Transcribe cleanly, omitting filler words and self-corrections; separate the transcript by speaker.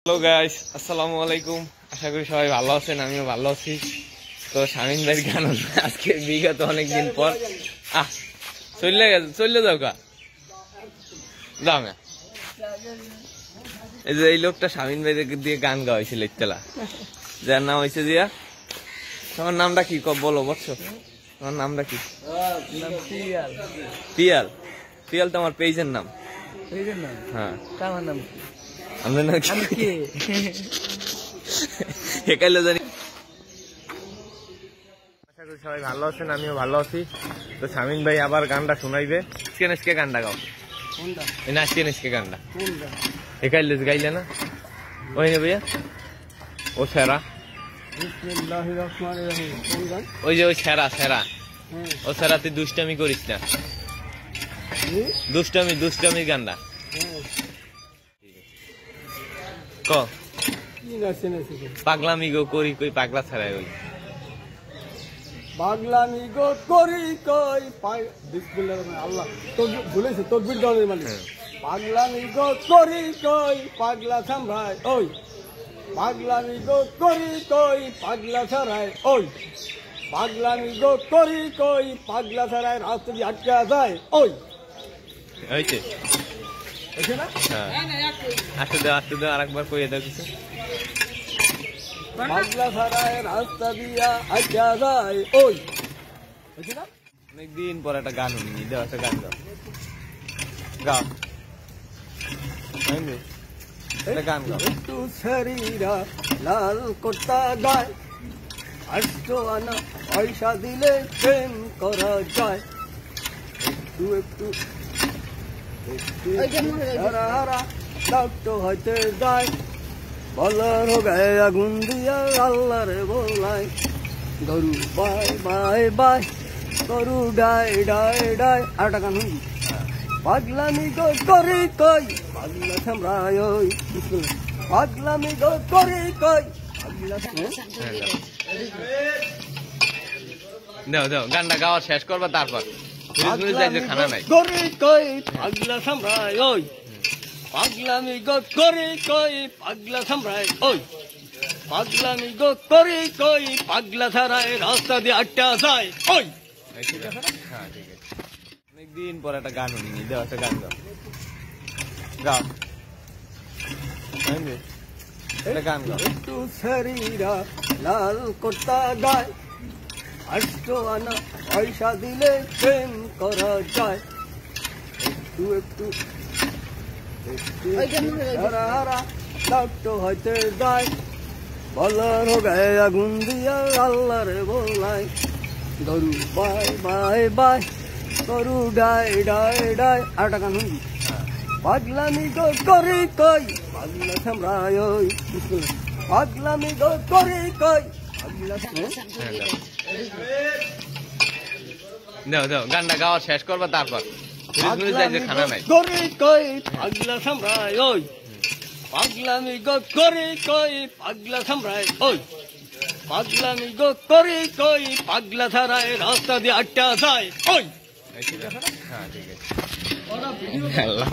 Speaker 1: Hello guys, আসসালামু আলাইকুম। আশা করি সবাই ভালো আছেন, আমিও ভালো আছি। তো শামিন ভাইয়ের গান আজকে বিগত অনেকদিন পর চললে যাও কা যাও না। এই যে এই লোকটা শামিন ভাই দিয়ে গান গাওয়াইছিল ইত্তেলা, যার নাম হয়েছে দিয়া। তোমার নামটা কি বলো বলছো? তোমার নামটা কি? পিয়াল। পিয়াল তোমার পেজের নাম? হ্যাঁ, আমার নাম আমরা না কি একাইলে জানি। আশা করি সবাই ভালো আছেন, আমিও ভালো আছি। তো শামিন ভাই আবার গানটা শোনাইবে। আজকে গানটা গাও না, আজকে গানটা একাইলে গাইলে না ওই নে ভাইয়া। ও সেরা, ওই যে ওই সেরা সেরা, ও সেরা তুই দুষ্টামি করিস না, দুষ্টামি গানটা ক। পাগলামি গো করি কই পাগলা ছাড়াই ওই
Speaker 2: পাগলামি গো করি কই আল্লাহ তো ভুলেছে তকবীর দলের মানে পাগলামি গো করি কই পাগলা সামরায় ওই পাগলামি গো করি কই পাগলা ছাড়ায় ওই পাগলামি গো করি কই পাগলা ছাড়ায় রাস্তা দিয়ে আটকা যায় ওই
Speaker 1: হয়েছে
Speaker 2: না।
Speaker 1: আসতে দাও আরেকবার কইয়ে দাও কিছু।
Speaker 2: পাগলা ছাড়ায় রাস্তা দিয়া আটকা যায় ওই না।
Speaker 1: অনেকদিন পর একটা গান শুনি, দাও একটা গান গাও গাও একটা গান গাও।
Speaker 2: একটু শরীরা লাল কোটা গায়, 800 আনা পয়সা দিলে প্রেম করা যায়। একটু হারা হারা রক্ত হইতে যায়, বলার গায়ে আগুন দিয়া আল্লাহ রে বলাই। গরু বাই বাই বাই গরু ডাই ডাই ডাই। আর টাকা নুন পাগলামি গো করি কই পাগলা সামরায় ওই পাগলামি গো করি কই পাগলা
Speaker 1: দাও দাও গানটা গাওয়া শেষ করবা, তারপর খানা নাই
Speaker 2: করি কই পাগলা সামরায় ওই পাগলামি গো করি কই পাগলা সামরায় ওই পাগলামি গো করি কই পাগলা ছাড়ায় রাস্তা দিয়ে আটটা যায় ওই।
Speaker 1: অনেকদিন পর একটা গান শুনি, দাও একটা গান গাও গাও একটা গান গাও।
Speaker 2: একটু শরীরা লাল কোটা গায়, 800 আনা পয়সা দিলে প্রেম করা যায়। একটু হারা হারা রক্ত হইতে যায়, বলার গায়ে আগুন দিয়া আল্লাহ রে বলাই। গরু বাই বাই বাই গরু ডাই ডাই ডাই। আর টাকা নুন পাগলামি গো করি কই পাগলা সামরায় ওই পাগলামি গো করি কই পাগলা
Speaker 1: দাও দাও গানটা গাওয়া শেষ করবা, তারপর খানা নাই
Speaker 2: করি কই পাগলা সামরায় ওই পাগলামি গো করি কই পাগলা সামরায় ওই পাগলামি গো করি কই পাগলা ছাড়ায় রাস্তা দিয়ে আটটা যায় ওই।
Speaker 1: আল্লাহ